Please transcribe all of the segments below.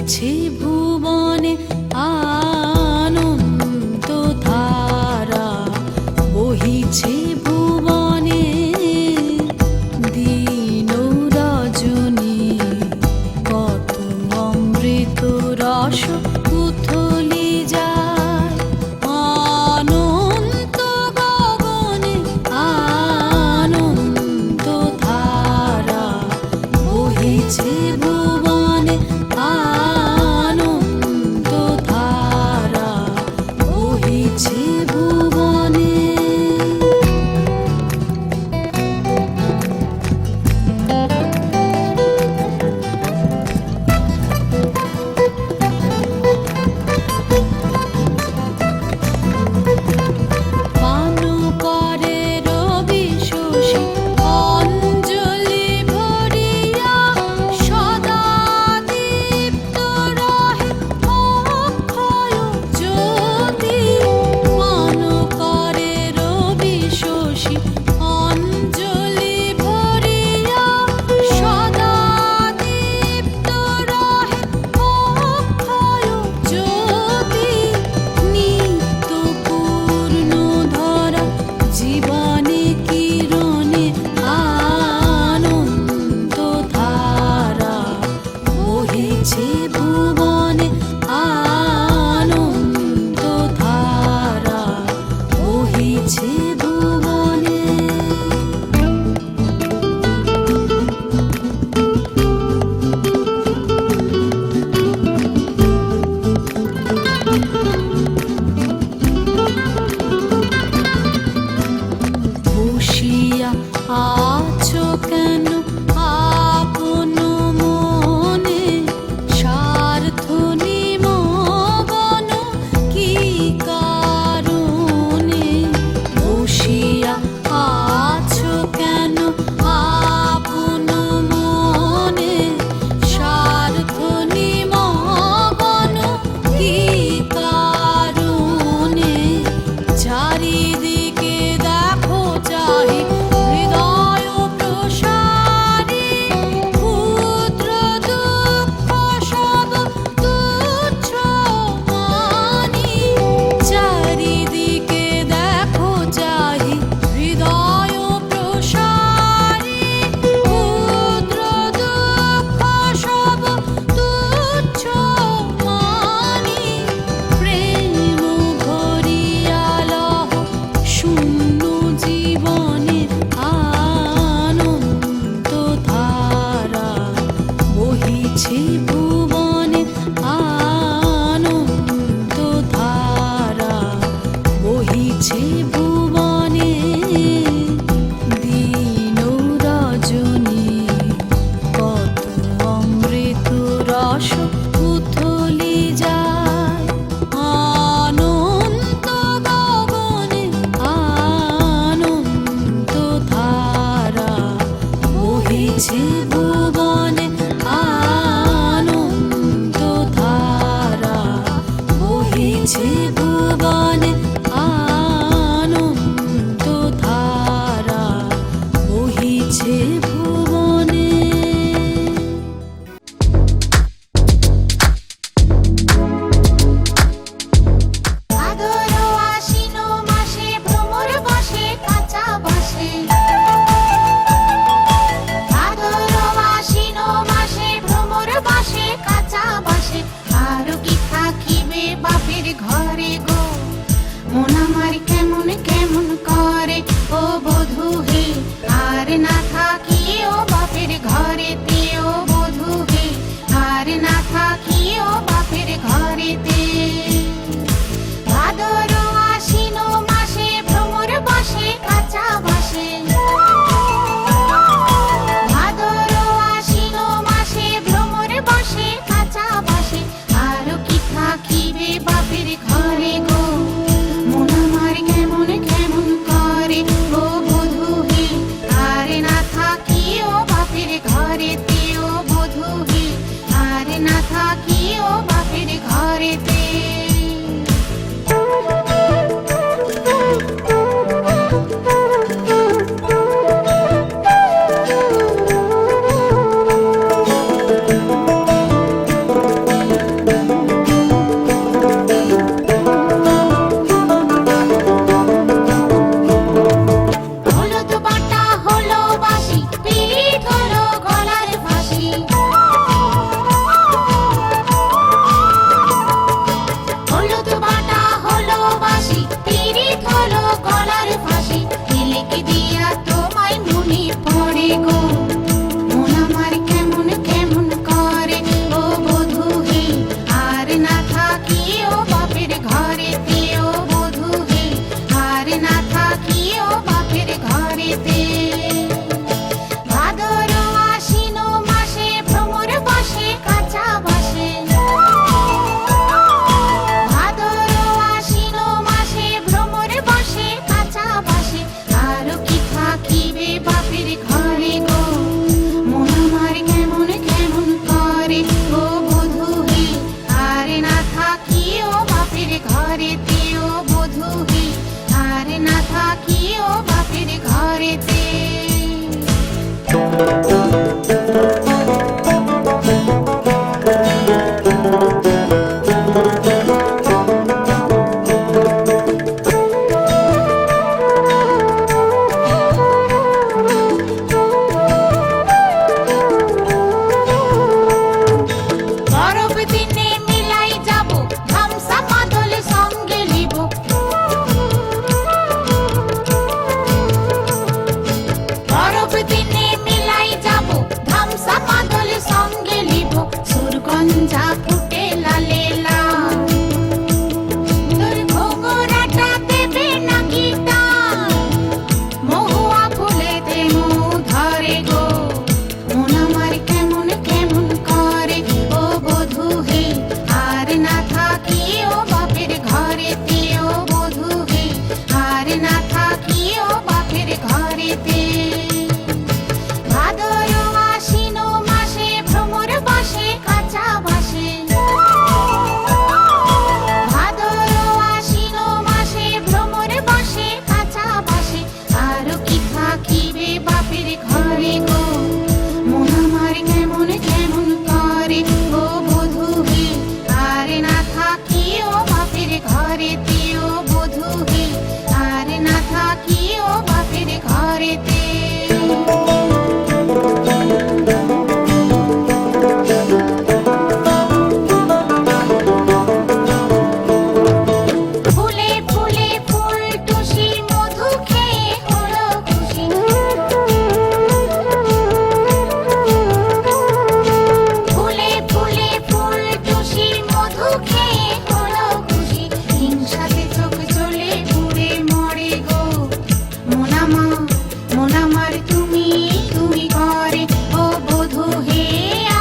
বহিছে ভুবনে আনন্দ ধারা, বহিছে ভুবনে দিন রজনী, কত অমৃত রস উথলি যায় অনন্ত গগনে আনন্দ ধারা, বহিছে ভুবনে আনন্দ ধারা, বহিছে ভুবনে। পান করে রবি শশী অঞ্জলি ভরিয়া, সদা দীপ্ত রহে অক্ষয় জ্যোতি। পান করে রবি শশী অঞ্জলি ভরিয়া, সদা দীপ্ত রহে অক্ষয় জ্যোতি। নিত্য পূর্ণ ধরা জীবনে কিরণে আনন্দ ধারা, বহিছে ভুবনে আনন্দ ধারা, বহিছে ভুবনে। বসিয়া আছো কেন আপন মনে, স্বার্থ নিমগ্ন কি কারণে? বসিয়া আছো কেন আপন মনে, স্বার্থ নিমগ্ন কি কারণে? চারিদিকে দেখো চাহি হৃদয় প্রসারী, ক্ষুদ্র দুঃখ সব তুচ্ছ মানি। চারিদিকে দেখো চাহি হৃদয় প্রসারী, ক্ষুদ্র দুঃখ সব তুচ্ছ মানি। প্রেম ভরিয়া লহ শূন্য জীবনে আনন্দ ধারা, বহিছে ভুবনে আনন্দ ধারা, বহিছে ভুবনে দিন রজনী, কত অমৃত রস উথলি যায় অনন্ত গগনে আনন্দ ধারা, বহিছে ভুবনে আনন্দ ধারা, বহিছে ভুবনে আনন্দ ধারা, বহিছে ভুবনে। ভাদর আশ্বিন মাসে ভ্রমর বসে কাঁচা বাসে, ভাদর আশ্বিন মাসে ভ্রমর বসে কাঁচা বাসে। আর কি থাকিবে বাপের ঘরে গো, মন আমার কেমন কেমন করে ও বধূ হে। আর না থাকিও বাপের ঘরেতে ও বধূ হে, আর না থাকিও বাপের ঘরেতে। ভাদর আশ্বিন মাসে ভ্রমর বসে কাঁচা বাসে, ভাদর আশ্বিন মাসে ভ্রমর বসে কাঁচা বাসে। আর কি থাকিবে বাপের ঘরে গো, মন আমার কেমন কেমন করে ও বধূ হে। আর না থাকিও বাপের ঘরেতে ও বধূ হে, আর না থাকিও বাপের ঘরেতে। যা ফুটে লালে লাল তোর ঘোগরাটা দেবে নাকি টান মহুয়া ফুলেতে মৌ ধরে গো মন আমার কেমন কেমন করে ও বধূ হে আর না থাকি ও বাপের ঘরেতে ও বধূ হে আর না থাকি ও বাপের ঘরেতে ভাদর আশ্বিন মাসে ভ্রমর বসে কাঁচা বাসে ভাদর আশ্বিন মাসে ভ্রমর বসে কাঁচা বাসে আর কি থাকিবে বাপের ঘরে গো মন আমার কেমন কেমন করে ও বধূ হে আর না থাকি ও বাপের ঘরেতে ও বধূ হে আর না থাকি ও বাপের ঘরেতে ফুলে ফুলে ফুল টুসি মধু খেয়ে হলো খুশি ফুলে ফুলে ফুল টুসি মধু খেয়ে হলো খুশি হিংসাতে চোখ জ্বলে পুড়ে মরে গো মন আমার তুমি তুমি করে ও বধূ হে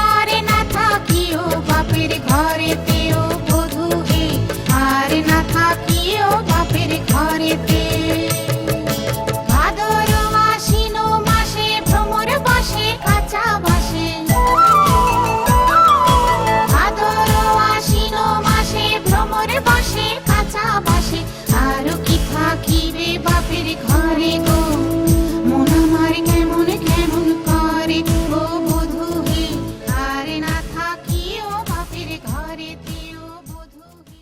আর না থাকি ও বাপের ঘরেতে ও বধূ হে আর না থাকি ও বাপের ঘরেতে ভাদর আশ্বিন মাসে ভ্রমর বসে কাঁচা বাসে ভাদর আশ্বিন মাসে ভ্রমর বসে কাঁচা বাসে আর কি থাকিবে বাপের ঘরে গো মন আমার কেমন কেমন করে ও বধূ হে আর না থাকি ও বাপের ঘরেতে ও বধূ হে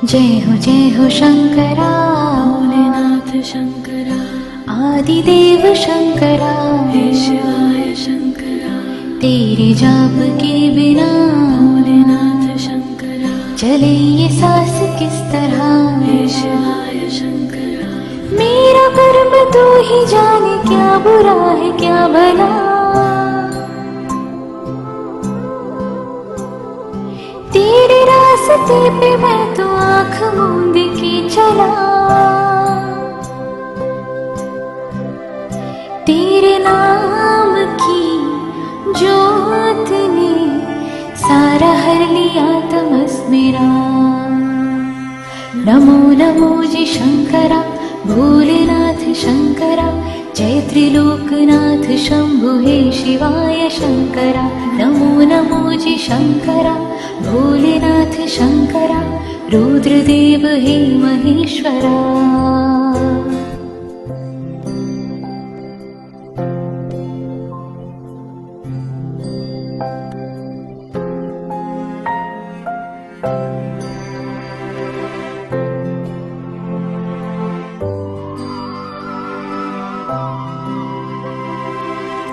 जय हो शंकरा भोलेनाथ शंकरा आदिदेव शंकरा हे शिवाय शंकरा तेरे जाप के बिना भोलेनाथ शंकरा चले ये सांस किस तरह हे शिवाय शंकरा मेरा कर्म तू ही जाने क्या बुरा है क्या भला तेरे रास्ते पे मैं तो आँख मूंद के चला तेरे नाम की जोत ने सारा हर लिया तमस मेरा नमो नमो जी शंकरा भोलेनाथ शंकरा जय त्रिलोकनाथ शंभु हे शिवाय शंकरा नमो नमो जी शंकरा भोलेनाथ शंकरा रुद्रदेव हे महेश्वरा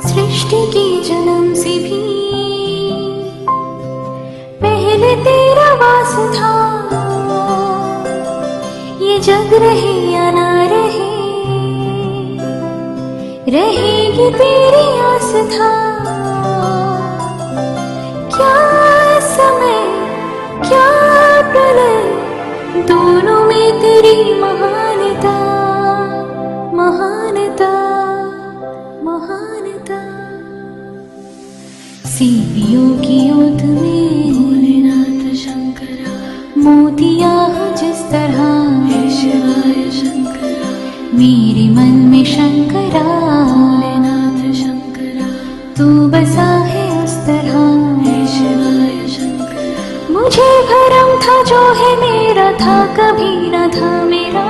सृष्टि के जन्म से भी पहले तेरा वास था ये जग रहे या ना रहे रहेगी तेरी आस था क्या समय क्या प्रलय दोनों में तेरी महानता महानता महानता सीपियों की ओट में भोलेनाथ शंकरा मोतिया हो जिस तरह हे शिवाय शंकरा मेरे मन में शंकरा भोलेनाथ शंकरा तू बसा है उस तरह हे शिवाय शंकरा मुझे भरम था जो है मेरा था कभी न था मेरा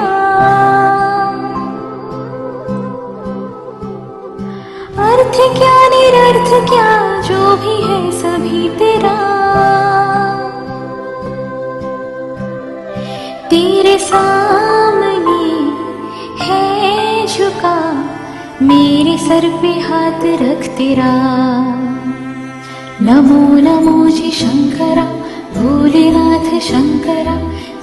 अर्थ क्या निरर्थ क्या जो भी है सभी तेरा तेरे सामने है सर पे हाथ रख तेरा। नमो नमो जी शंकरा भोलेनाथ शंकरा,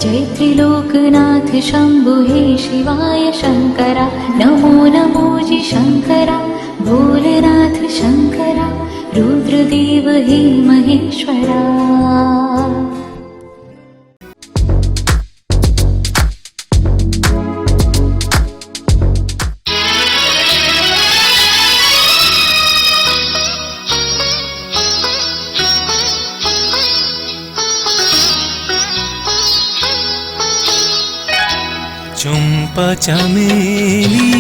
जय त्रिलोकनाथ शंभु हे शिवाय शंकरा। नमो नमो जी शंकरा भोलेनाथ शंकरा, रुद्रदेव हे महेश्वरा। চম্পা চামেলি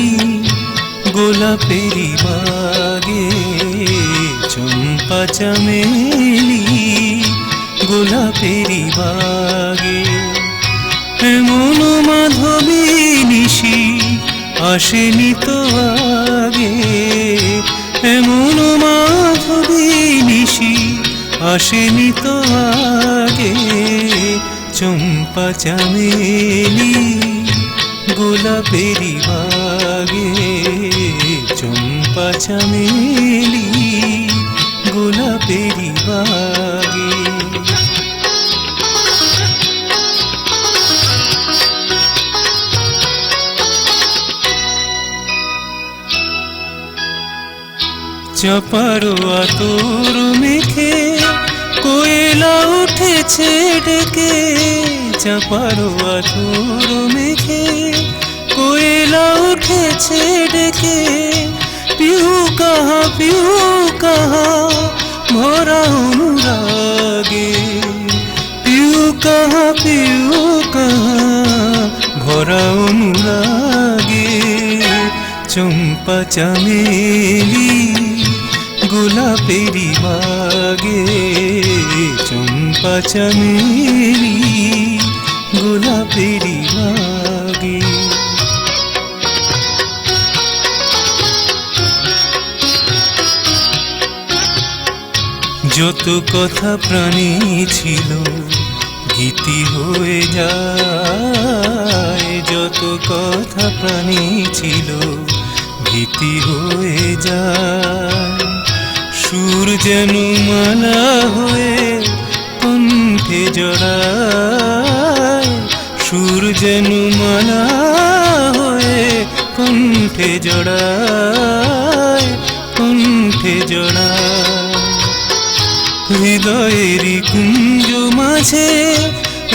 গোলাপেরি বাগে, চম্পা চামেলি গোলাপেরি বাগে, এমন মাধবী নিশি আসেনি তো আগে, এমন মাধবী নিশি আসেনি তো আগে। চম্পা চামেলি গোলাপেরি বাগে, চম্পা চামেলি গোলাপেরি বাগে। চাপারো আতর মেখে কোয়েলা উঠেছে ডেকে, চাপারো আতর মেখে কোয়েলা উঠেছে ডেকে। পিহু কাহা ভরা অনুরাগে, পিহু কাহা ভরা অনুরাগে। চম্পা চামেলি গোলাপেরি বাগে, চম্পা চামেলি গোলাপেরি বাগে। যত কথা প্রাণী ছিল গীতি হয়ে যায়, যত কথা প্রাণী ছিল গীতি হয়ে যায়। সুর যেন মালা হয়ে কণ্ঠে জড়ায়, সুর যেন মালা হয়ে কণ্ঠে জড়ায়, কণ্ঠে জড়ায়। হৃদয়েরই কুঞ্জ মাঝে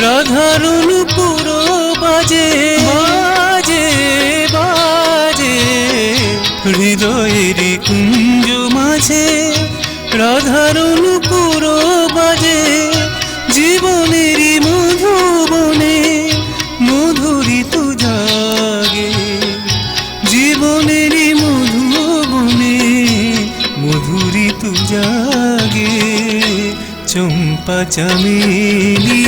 রাধার নূপুর বাজে বাজে বাজে, হৃদয়েরই কুঞ্জ মাঝে রাধার নূপুর বাজে। জীবনেরই মধুবনে মধুরিত জাগে, জীবনেরই মধুবনে মধুরিত জাগে। চম্পা চামেলি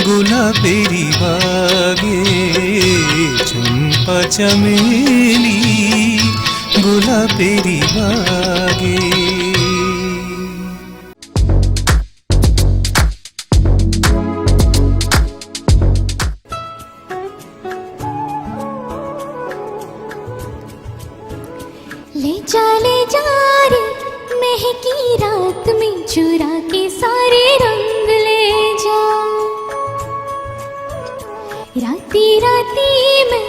গোলাপেরি বাগে, চম্পা চামেলি গোলাপেরি বাগে। ले जा रे महकी रात में चुरा के सारे रंग ले जा। राती राती में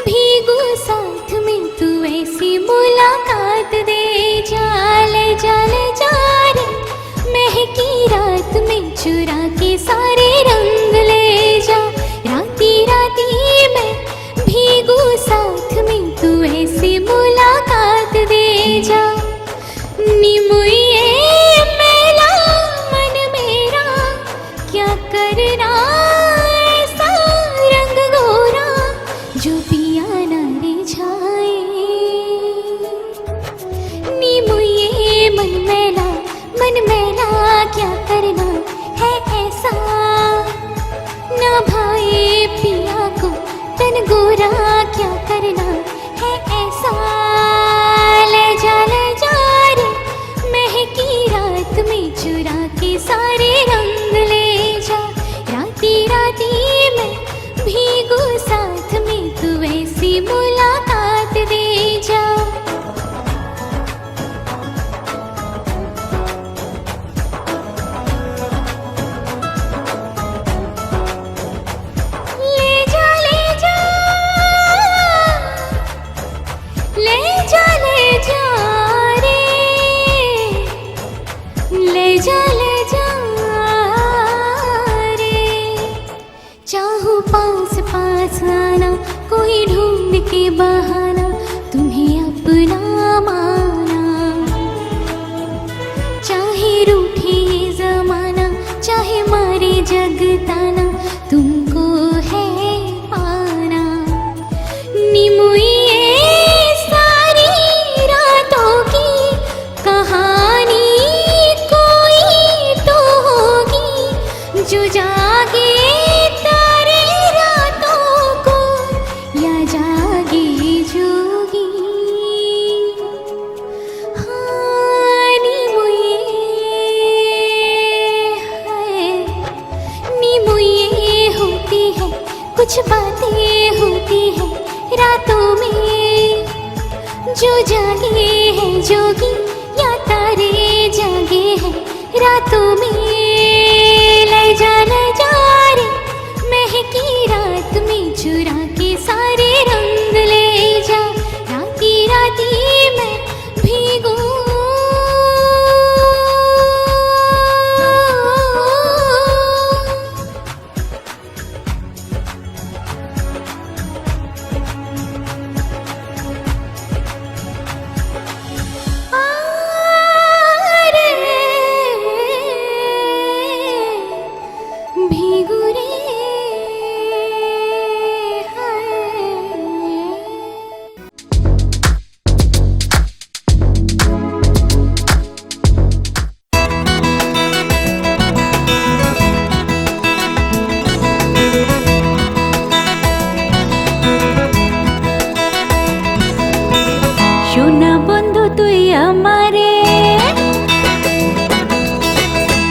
भीगू साथ में तू ऐसी मुलाकात दे जा। ले जा रे महकी रात में चुरा के सारे रंग ले जा। राती राती में भीगू साथ में तू ऐसी मुलाकात दे जा। निमुए मेला मन मेरा क्या करना ऐसा रंग गोरा जो पिया न रिझाए। निमुए मन मेला क्या करना है ऐसा न भाए पिया को तन गोरा क्या करना है ऐसा। ले जा रे महकी रात में चुरा के सारे रंग ले जा। राती राती में भीगू साथ में तू ऐसी मुलाकात दे जा। कोई ढूंढ के बहाना तुम्हें अपना माना। चाहे रूठे ये जमाना, चाहे मारे जग ताना, तुमको है पाना। निमुई ये सारी रातों की कहानी कोई तो होगी, जो जागे तारे रातों को या जागे जोगी। हाँ, निमुई होती है, कुछ बातें होती है रातों में, जो जागे हैं जोगी या तारे जागे हैं रातों में। ले जा रे महकी रात में चुरा के सारे रंग ले जा, राती राती मैं भीगू। भीगू रे সোনা বন্ধু তুই আমারে,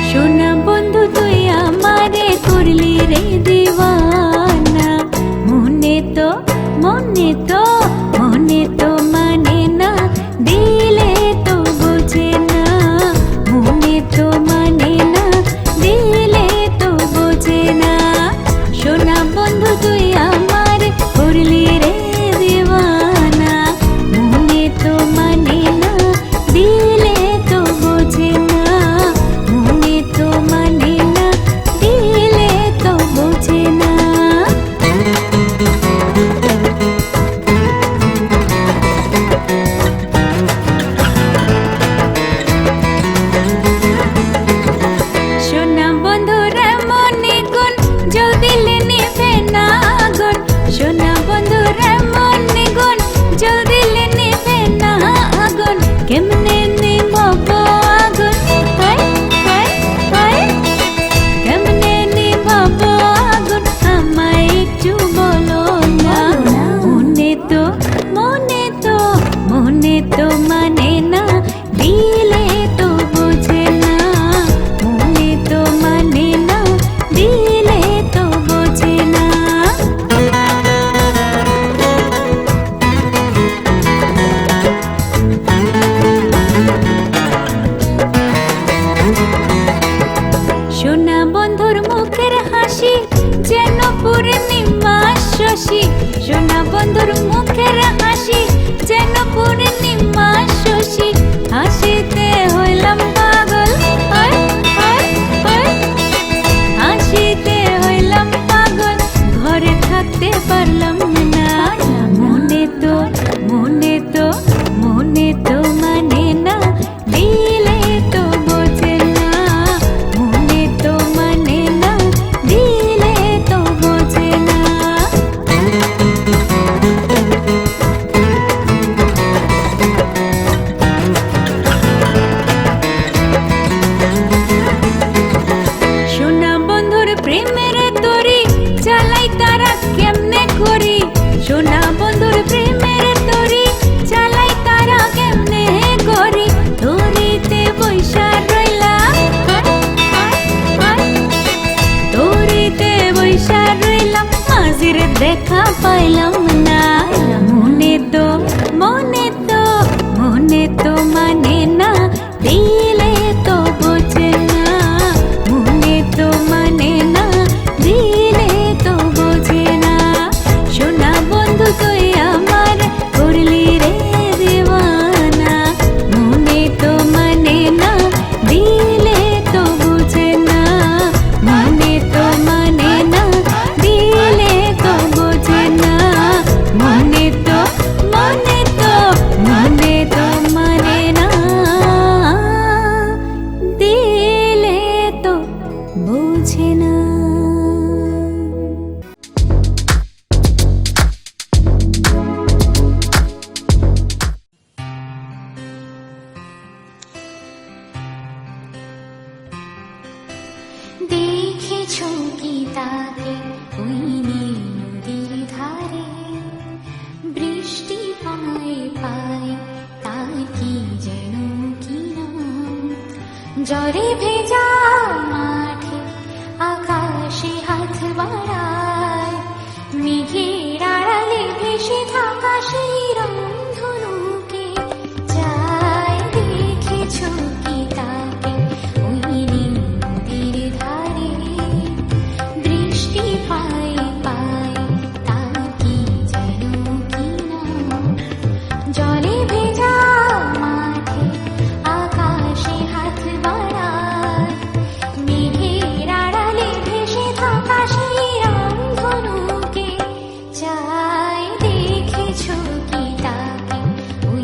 সোনা বন্ধু তুই আমারে করলি রে দিওয়ানা। মনে তো মনে তো মনে তো মানে না, দিলে তো বোঝে না। মনে তো মানে না, দিলে তো বোঝে না। সোনা বন্ধু তুই আমারে করলি রে দিওয়ানা। মনে তো মানে না, দিলে তো বোঝে না। মনে তো মানে না, দিলে তো বোঝে না। সোনা বন্ধুরা মনে গুণ জল দিলে নিভে না আগুন। সোনা বন্ধুরা মনে গুণ জল দিলে নিভে না আগুন। কেমনে নিভাবো আগুন, হায় হায় হায়, কেমনে নিভাবো আগুন, আমায় একটু বলো না। মনে তো মনে তো মনে তো মানে না, দিলে তো বোঝে না। মনে তো মানে না, দিলে তো বোঝে না। সোনা বন্ধুর মুখের হাসি যেন পূর্ণিমা শশী। সোনা বন্ধুর মুখের হাসি যেন পূর্ণিমা শশী। হাসিতে হইলাম পাগল, হায় হায় হায়, হাসিতে হইলাম পাগল, ঘরে থাকতে পারলাম না। মনে তো মনে তো মনে তো মানে না, দিলে তো বোঝে না। মনে তো মানে না, দিলে তো বোঝে না। সোনা বন্ধুর প্রেমের তরি চালাই তারা কেমনে করি। সোনা বন্ধুর প্রেমের তরি চালাই তারা কেমনে করি। তরিতে বৈশা রইলাম, তরিতে বৈশা রইলাম, মাঝির দেখা পাইলাম না। মনে তো মনে তো মনে তো মানে না, দিলে তো বোঝে না। মনে তো মানে না, দিলে তো বোঝে না। সোনা বন্ধু তুই আমার করলি রে দিওয়ানা। মনে তো মানে না, দিলে তো বোঝে না। মনে তো মানে না, দিলে তো বোঝে না। জলে ভেজা মাঠে আকাশে হাত বাড়ায়, মেঘের আড়ালে ভেসে থাকা সেই রংধনুকে যায় দেখেছো কি তাকে ওই নদীর ধারে, বৃষ্টি পায় পায় তা কি যেন কিনা, জলে ভেজা মাঠে আকাশে হাত বাড়ায়, মেঘের আড়ালে ভেসে থাকা সেই রংধনুকে যায় দেখেছো কি তাকে ওই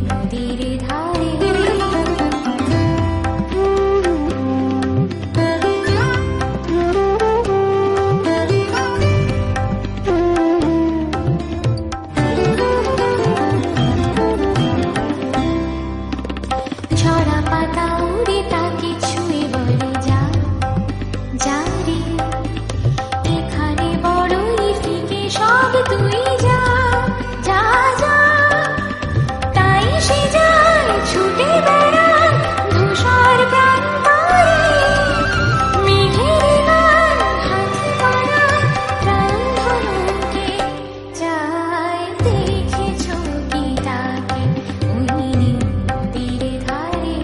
নদীর ধারে। ঝরা পাতা উড়ে তাকে ছুঁয়ে বলে যা যা রে, এখানে বড়ই ফিকে সব তুই যা যা যা, তাই সে যায় ছুটে বেড়ায় ধূসর প্রান্তরে, মেঘের গান হাত বাড়ায় রংধনুকে যায় দেখেছো কি তাকে ওই নদীর ধারে।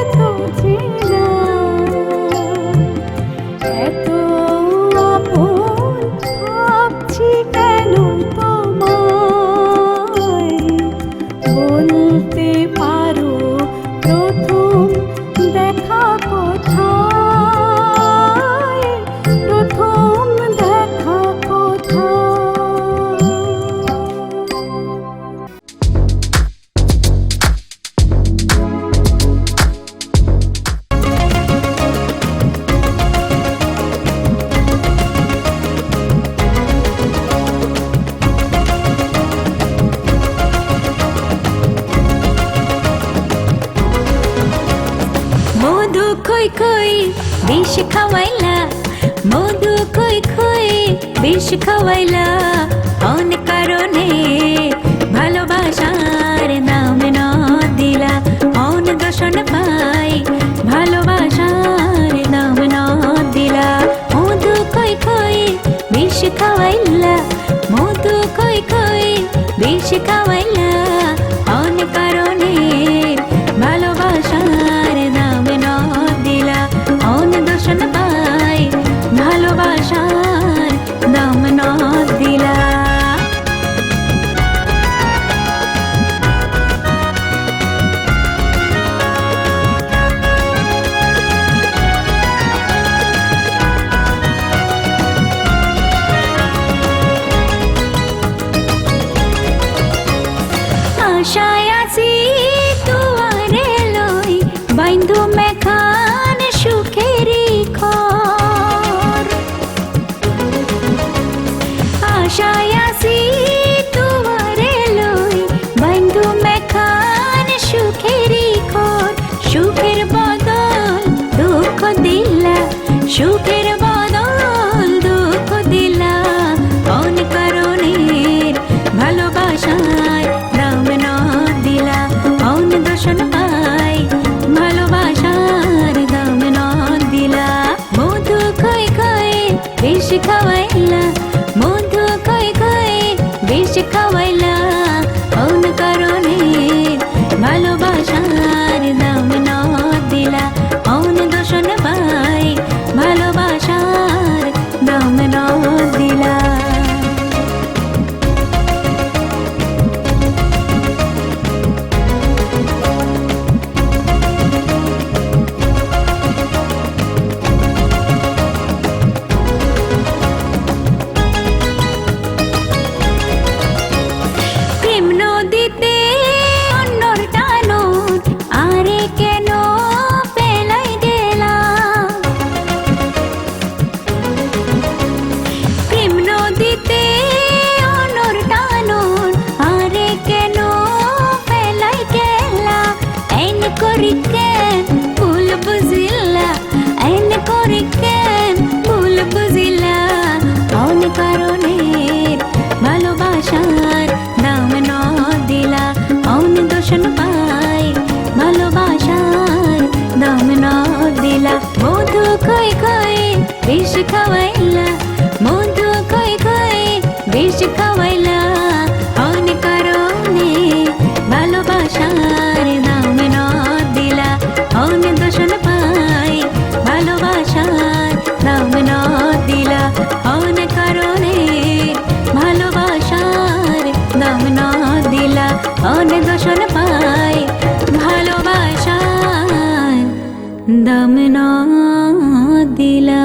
এত চেনা, এত আপন ভাবছি কেন তোমায়, বলতে পারো প্রথম দেখা কোথায়, প্রথম দেখা কোথায়। মধু খই খই বিষ খাওয়াইলা, মধু খই খই বিষ খাওয়াইলা, অনেক কারণে ভালোবাসার নাম ন দিলা, অন দর্শন পাই ভালোবাসার নাম ন দিলা। মধু খই খই বিষ খাওয়াইলা, মধু খই খই বিষ খাওয়াইলা, অনেক কারণে ভালোবাসার নাম ন দিলা, অন দর্শন পাই ভালোবাসার নাম ন দিলা। আশায় আছি তুয়ারে লই, বাইন্ধু মেখান সুখেরি ঘর, আশায় আছি তুয়ারে লই, বাইন্ধু মেখান সুখেরি ঘর। সুখের বদল দুঃখ দিলা, সুখের বদল দুঃখ দিলা, অনেক কারণের ভালোবাসায় নাম ন দিলা, অন দর্শন পাই ভালোবাসার নাম ন দিলা। মধু খই খই বিষ খাওয়াইলা, মধু খই খই বিষ খাওয়াইলা, অন কারণের ভালোবাসার নাম ন দিলা, অন দর্শন পাই ভালোবাসার নাম ন দিলা। প্রেম নদীতে অন্যর টানন, আরে কেন পেলাই গেলাম, প্রেম নদীতে অন্যর টানন, আরে কেন পেলাই গেলাম। এন করি কেন ভুল বুঝিলা, এন করি কেন ভুল বুঝিলা, অনেক কারণের ভালোবাসার নাম ন দিলা, অন দর্শন পাই ভালোবাসার নাম ন দিলা। মধু খই খই বিষ খাওয়াইলা, মধু খই খই বিষ খাওয়াইলা, অনেক কারণে ভালোবাসার নাম ন দিলা, অন দর্শন পাই ভালোবাসার নাম ন দিলা, অনেক কারণে ভালোবাসার নাম ন দিলা, অন দর্শন পাই ভালোবাসার নাম ন দিলা।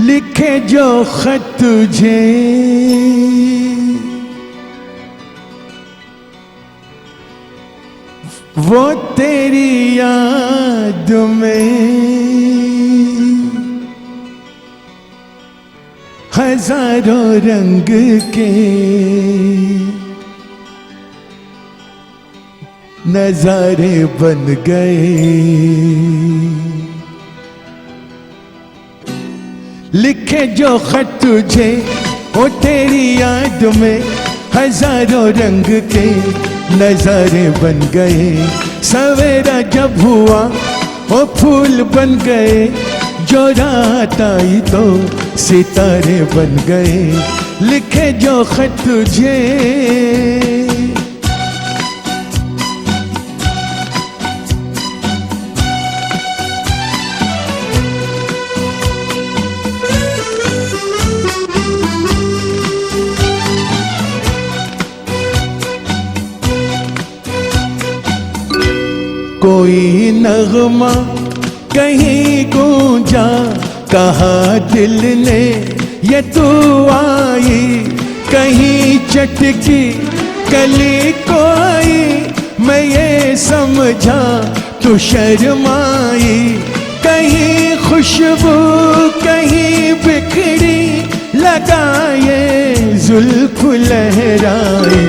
लिखे जो खत तुझे वो तेरी याद में हजारों रंग के नजारे बन गए। लिखे जो खत तुझे वो तेरी याद में हजारों रंग के नजारे बन गए। सवेरा जब हुआ वो फूल बन गए, जो रात आई तो सितारे बन गए। लिखे जो खत तुझे कोई नगमा कहीं गूंजा, कहा दिल ने ये तू आई। कहीं चटकी कली को आई, मैं ये समझा तू शर्माई। कहीं खुशबू कहीं बिखरी, लगाए जुल्फ लहराई।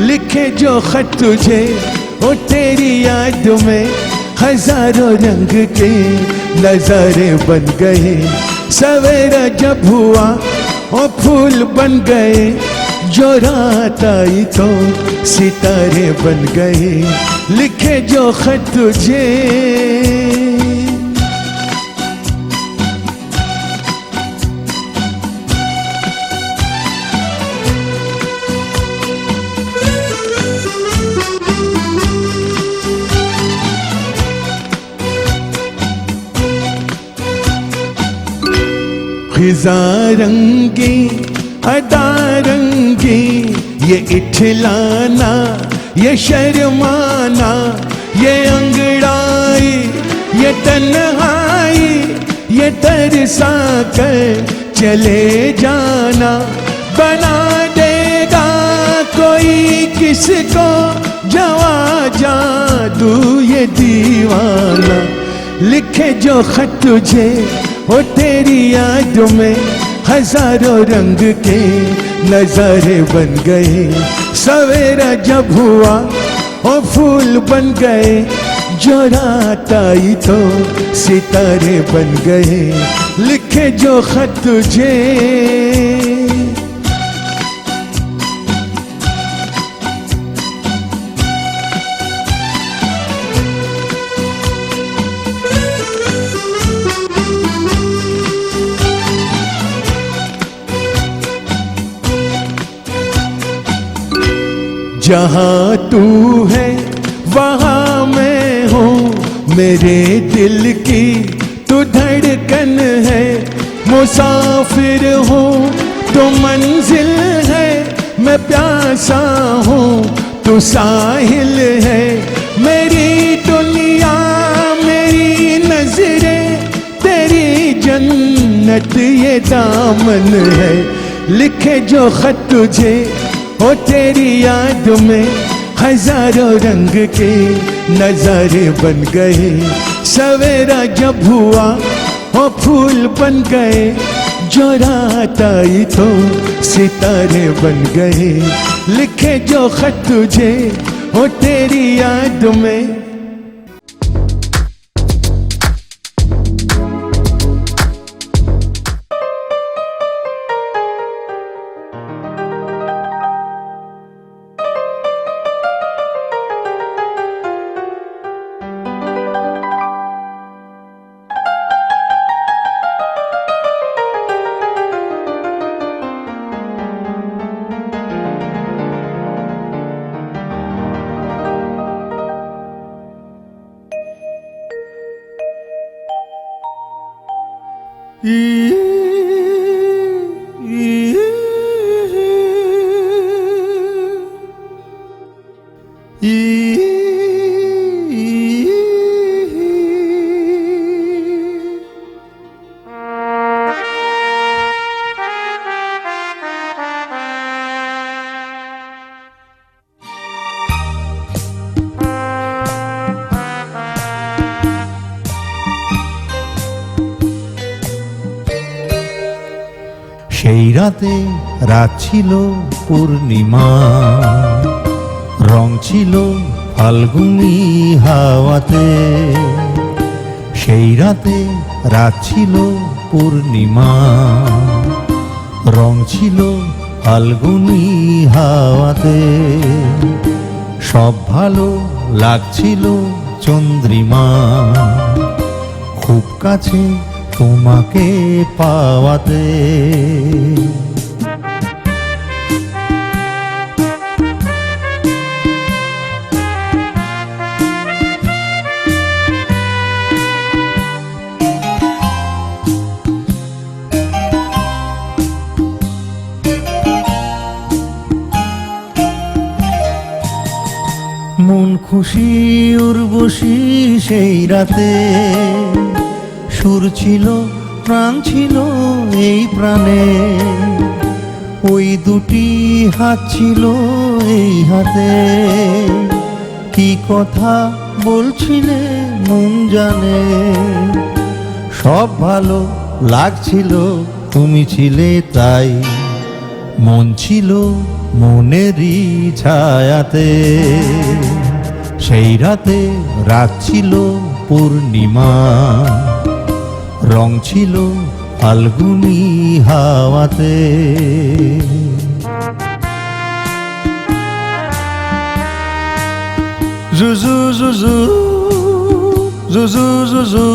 लिखे जो खत तुझे वो तेरी याद में हजारों रंग के नजारे बन गए। सवेरा जब हुआ वो फूल बन गए, जो रात आई तो सितारे बन गए। लिखे जो खत तुझे खिजा रंगी अदा रंगी, ये इठलाना ये शर्माना, ये अंगड़ाई ये तन्हाई, ये तरसा कर चले जाना। बना देगा कोई किसको जवा जादू ये दीवाना। लिखे जो खत तुझे वो तेरी याद में हजारों रंग के नजारे बन गए। सवेरा जब हुआ वो फूल बन गए, जो रात आई तो सितारे बन गए। लिखे जो खत तुझे जहाँ तू है वहाँ मैं हूँ, मेरे दिल की तू धड़कन है। मुसाफिर हूँ तो मंजिल है, मैं प्यासा हूँ तू साहिल है। मेरी दुनिया मेरी नजरें तेरी जन्नत ये दामन है। लिखे जो खत तुझे वो तेरी याद में हजारों रंग के नजारे बन गए। सवेरा जब हुआ वो फूल बन गए, जो रात आई तो सितारे बन गए। लिखे जो खत तुझे वो तेरी याद में রাতে রাত ছিল পূর্ণিমা, রং ছিল ফাল্গুনি হাওয়াতে। সেই রাতে রাত ছিল পূর্ণিমা, রং ছিল ফাল্গুনি হাওয়াতে। সব ভালো লাগছিল চন্দ্রিমা, খুব কাছে তোমাকে পাওয়াতে। মন খুশি উর্বশী সেই রাতে, সুর ছিল প্রাণ ছিল এই প্রাণে। ওই দুটি হাত ছিল এই হাতে, কি কথা বলছিলে মন জানে। সব ভালো লাগছিল তুমি ছিলে তাই, মন ছিল মনেরই ছায়াতে। সেই রাতে রাত ছিল পূর্ণিমা, রং ছিল ফাল্গুনি হাওয়াতে। জুজু জুজু জুজু জুজু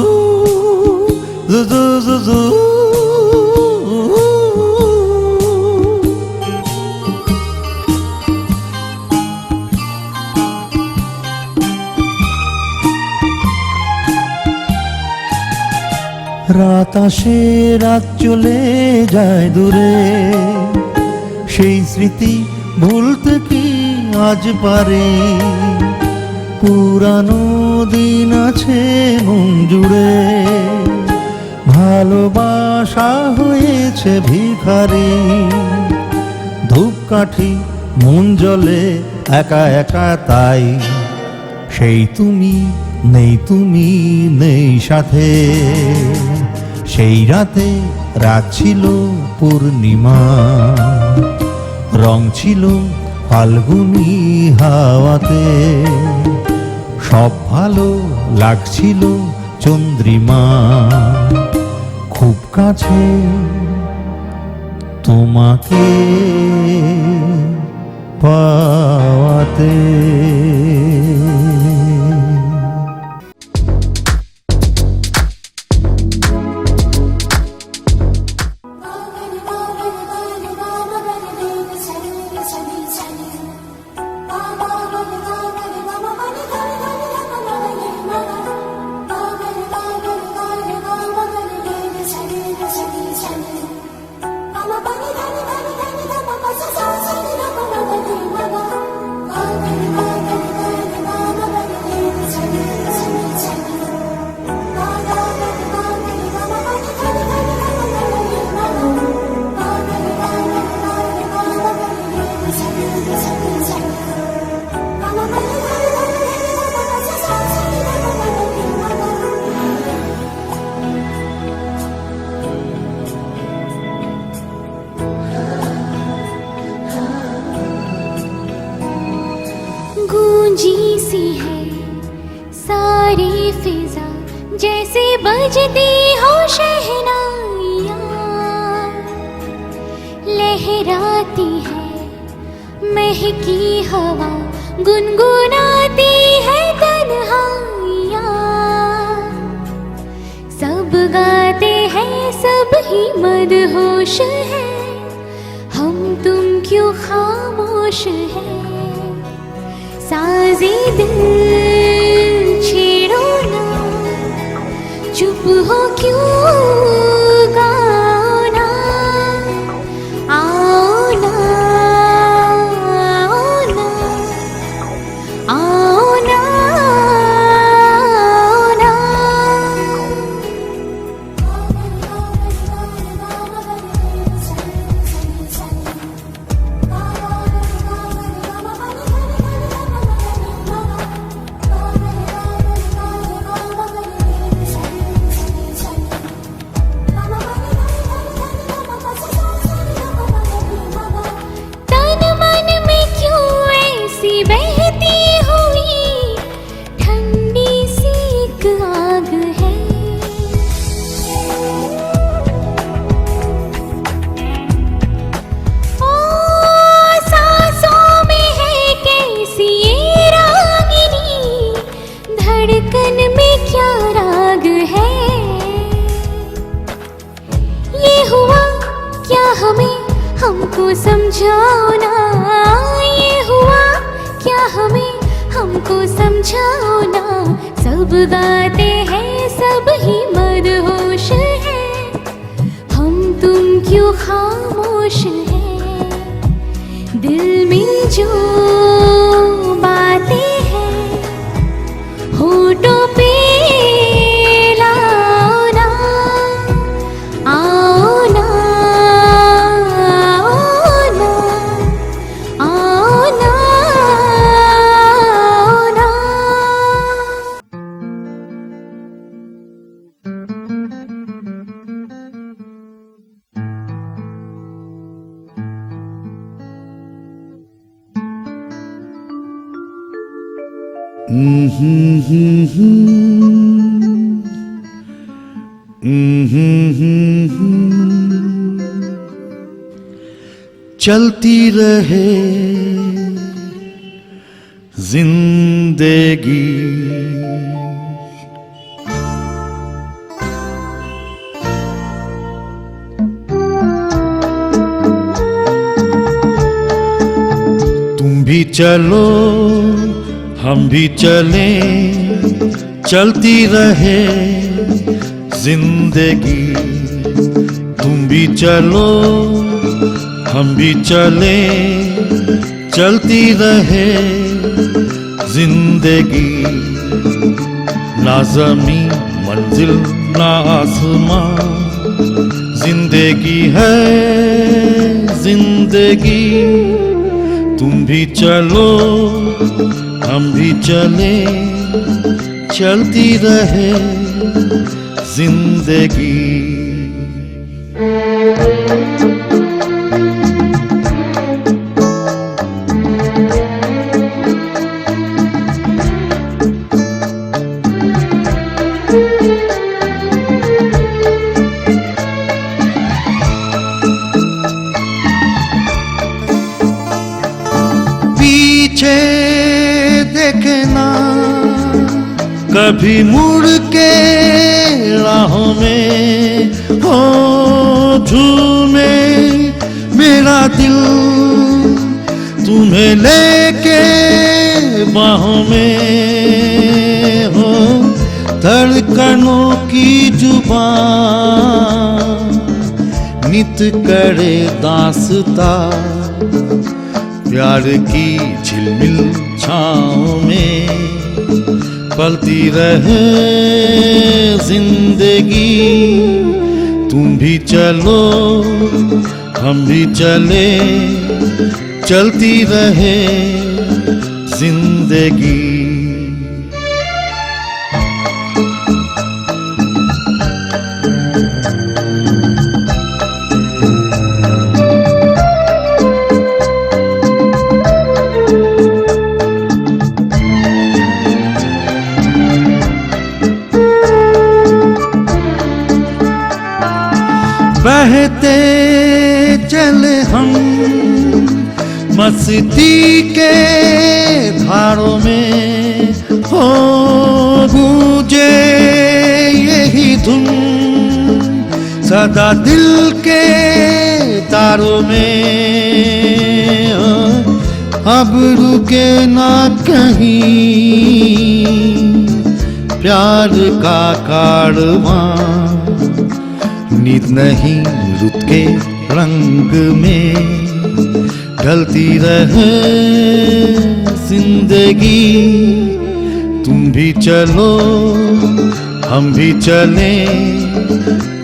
জুজু জুজু। রাত আসে রাত চলে যায় দূরে, সেই স্মৃতি ভুলতে কি আজ পারে। পুরানো দিন আছে মন জুড়ে, ভালোবাসা হয়েছে ভিখারি। ধূপকাঠি মন জ্বলে একা একা তাই, সেই তুমি নেই তুমি নেই সাথে। সেই রাতে রাত ছিল পূর্ণিমা, রং ছিল ফাল্গুনি হাওয়াতে। সব ভালো লাগছিল চন্দ্রিমা, খুব কাছে তোমাকে পাওয়াতে। गूंजी सी है सारी फिजा, जैसे बजती हो शहनाइयाँ। लहराती है महकी हवा, गुनगुनाती है तन्हाइयाँ। सब गाते हैं सब ही मदहोश है, हम तुम क्यों खामोश है। साज़े दिल छेड़ो ना, चुप हो क्यों गाओ ना। आओ ना आओ ना आओ ना आओ ना। समझाओ ना ये हुआ क्या हमें, हमको समझाओ ना। सब गाते हैं सब ही मदहोश है, हम तुम क्यों खामोश हैं। दिल में जो बातें हैं होठों पे लाओ ना, आओ ना, आओ ना, आओ ना, आओ ना। चलती रहे जिंदगी, तुम भी चलो हम भी चले, चलती रहे जिंदगी। तुम भी चलो हम भी चले, चलती रहे जिंदगी। ना ज़मीं मंजिल ना आसमां, जिंदगी है जिंदगी। तुम भी चलो हम भी चले, चलती रहे जिंदगी। पीछे देखना कभी मुड़ के राहों में, हो झूमे मेरा दिल तुम्हें लेके बाहों में। हो धड़कनों की जुबान नित करे दास्ता, प्यार की झिलमिल छाँव में पलती रहे जिंदगी। तुम भी चलो हम भी चले, चलती रहे जिंदगी। बहते चले हम मस्ती के धारों में, हो गूंजे यही धुन सदा दिल के तारों में। अब रुके ना कहीं प्यार का कारवां, नींद नहीं रुत के रंग में ढलती रहे जिंदगी। तुम भी चलो हम भी चले,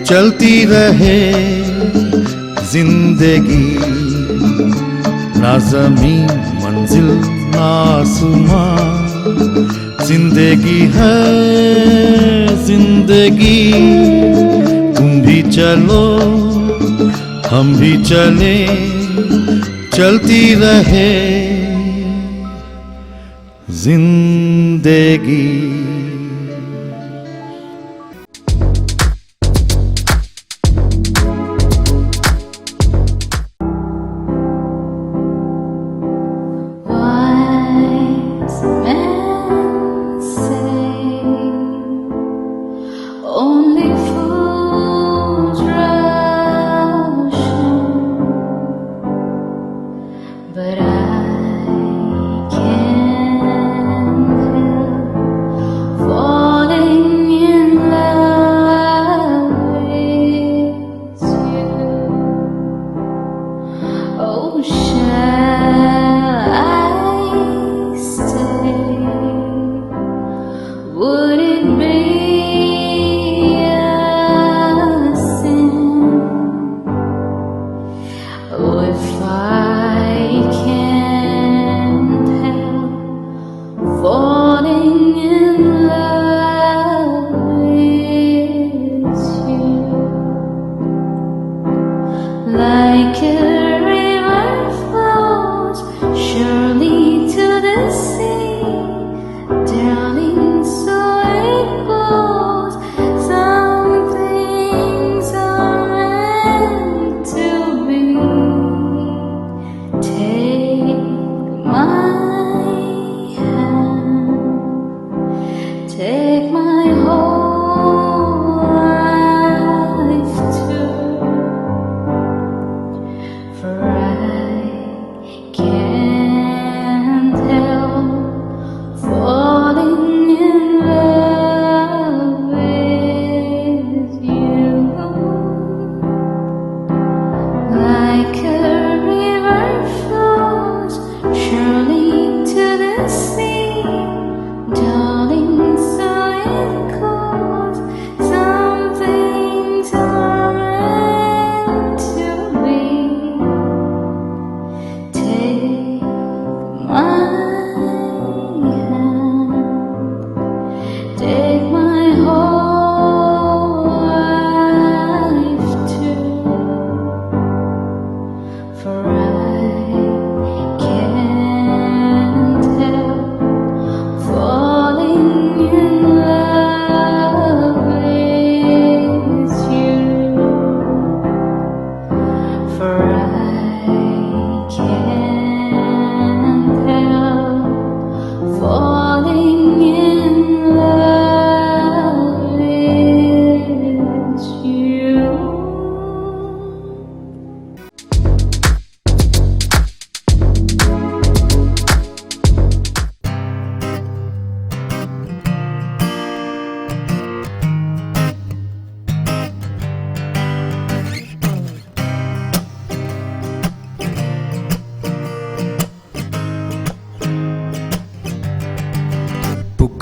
चलती रहे जिंदगी। ना ज़मीं मंजिल ना आसमां, जिंदगी है जिंदगी। तुम भी चलो हम भी चले, चलती रहे जिंदगी। Wise men say only fools rush in,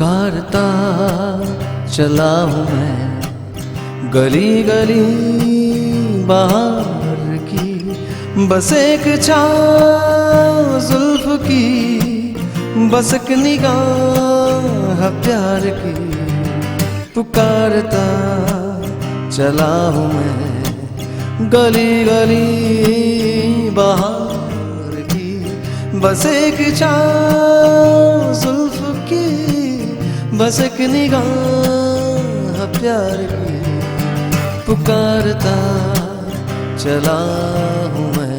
पुकारता चला हूँ मैं गली गली बाहर की, बस एक छाँव जुल्फ की, बस एक निगाह प्यार की। पुकारता चला हूँ मैं गली गली बाहर की, बस एक छाँव जुल्फ की, बस एक निगाह प्यार की। पुकारता चला हूँ मैं।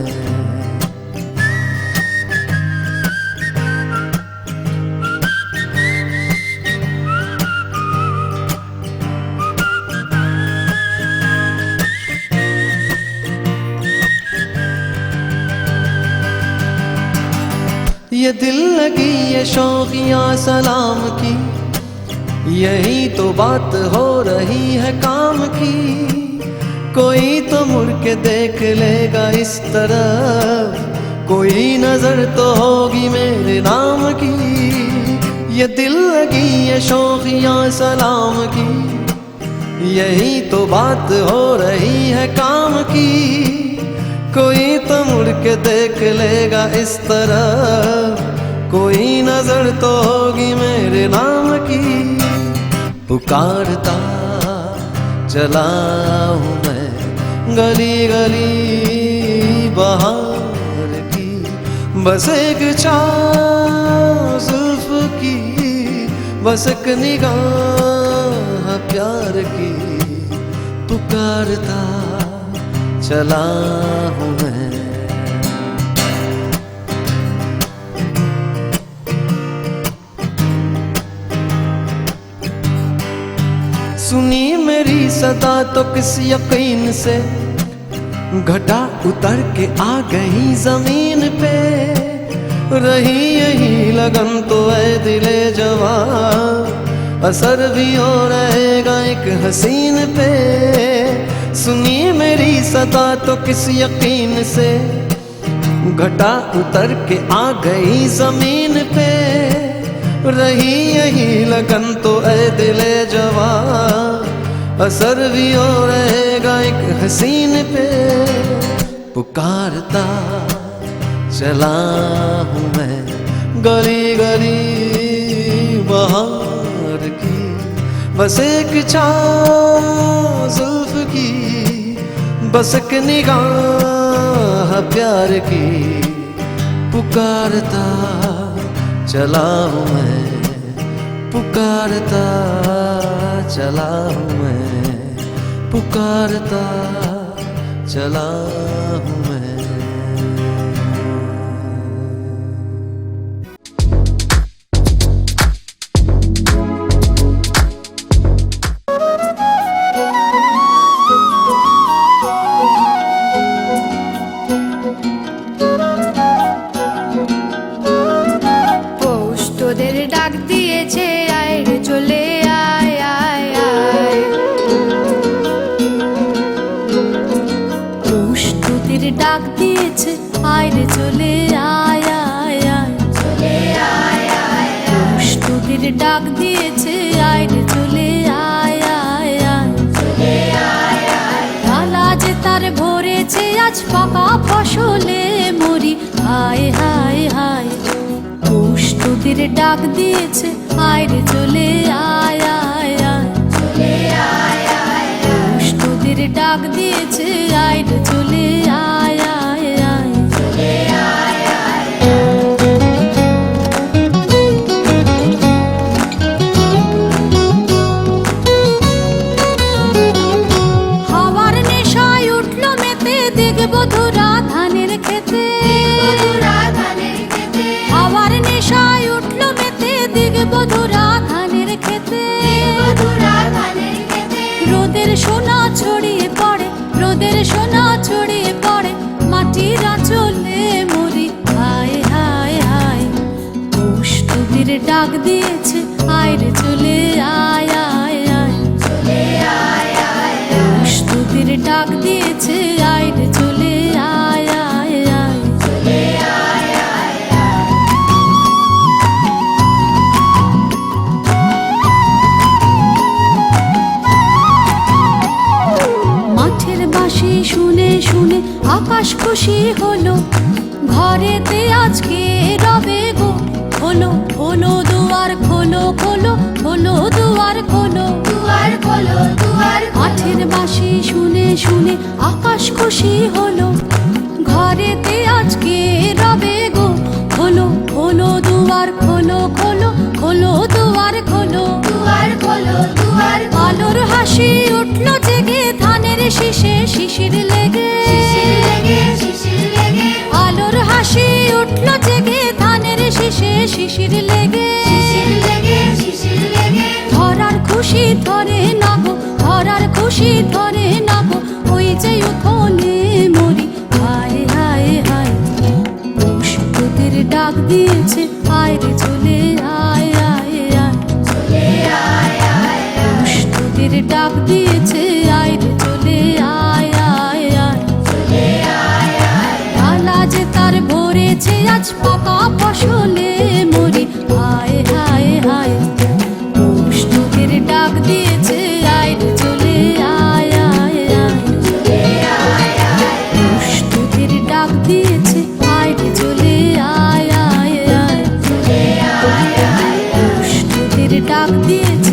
ये दिल लगी ये शौकियाँ सलाम की, यही तो बात हो रही है काम की। कोई तो मुड़ के देख लेगा इस तरफ, कोई नजर तो होगी मेरे नाम की। ये दिल लगी ये शौकियाँ सलाम की, यही तो बात हो रही है काम की। कोई तो मुड़ के देख लेगा इस तरफ, कोई नजर तो होगी मेरे नाम की। पुकारता चला हूँ मैं गली गली बाहर की, बस एक छाँव जुल्फ की, बस एक निगाह प्यार की। पुकारता चला हूँ मैं। सुनी मेरी सदा तो किस यकीन से, घटा उतर के आ गई जमीन पे। रही यही लगन तो ऐ दिले जवान, असर भी हो रहेगा एक हसीन पे। सुनी मेरी सदा तो किस यकीन से, घटा उतर के आ गई जमीन पे। रही यही लगन तो ऐ दिले जवान, असर भी हो रहेगा एक हसीन पे। पुकारता चला हूँ मैं गली गली बाहर की, बस एक छाँव जुल्फ की, बस एक निगाह प्यार की। पुकारता चला हूँ मैं, पुकारता चला हूँ मैं, पुकारता चला हूँ मैं। ডাক দিয়েছে আয় রে চলে আয় আয় আয় চলে আয় আয় পুষ তোদের ডাক দিয়েছে আয় রে চলে আয় আয় আয় চলে আয় আয় ডালা যে তার ভরেছে আজ পাকা ফসলে মরি হায় হায় হায় পুষ তোদের ডাক দিয়েছে আয় রে চলে আয় আয় আয় চলে আয় আয় পুষ তোদের ডাক দিয়েছে আয় রে চলে আয় আয় আয় চলে আয় আয় হাওয়ার নেশায় উঠল মেতে দেখব ধরা ধানের খেতে হাওয়ার নেশায় উঠল মেতে দেখব ধরা ধানের খেতে রোদের সোনা ছড়িয়ে পড়ে রোদের সোনা ছড়িয়ে পড়ে মাটির আঁচলে মরি হায় হায় হায় পৌষ তোদের ডাক দিয়েছে আয় রে চলে আয় আয় আয় চলে আয় আয় পৌষ তোদের ডাক দিয়েছে আয় রে চলে আয় আয় আয় চলে আয় আয় আকাশ খুশি হলো, ঘরেতে আজকে রবে গো। খোলো খোলো দুয়ার খোলো, খোলো খোলো দুয়ার খোলো, দুয়ার খোলো দুয়ার কাঠের বাঁশি শুনে শুনে আকাশ খুশি হলো, ঘরেতে আজকে রবে গো। খোলো খোলো দুয়ার খোলো, খোলো খোলো দুয়ার খোলো, দুয়ার খোলো দুয়ার আলোর হাসি উঠলো জেগে, ধানের শীষে শিশির লেগে। শিশির লেগে শিশির লেগে আলোর হাসি উঠলো জেগে, ধানের শীষে শিশির লেগে। শিশির লেগে শিশির লেগে ধরার খুশি ধরে নাগো, ধরার খুশি ধরে নাগো, ওই যে উঠোনে মরি। হায় হায় হায় পৌষ তোদের ডাক দিয়েছে, আয় রে চলে আয় আয় আয়। চলে আয় আয় পৌষ তোদের ডাক দিয়েছে, আয় রে চলে আয় আয় আয়। চলে আয় আয় ডালা যে তার ভরেছে আজ পাকা ফসলে মরি। হায় হায় হায় পৌষ তোদের ডাক দিয়েছে, আয় রে চলে আয় আয় আয়। চলে আয় আয় পৌষ তোদের ডাক দিয়েছে, আয় রে চলে আয় আয় আয়। চলে আয় আয় পৌষ তোদের ডাক দিয়েছে।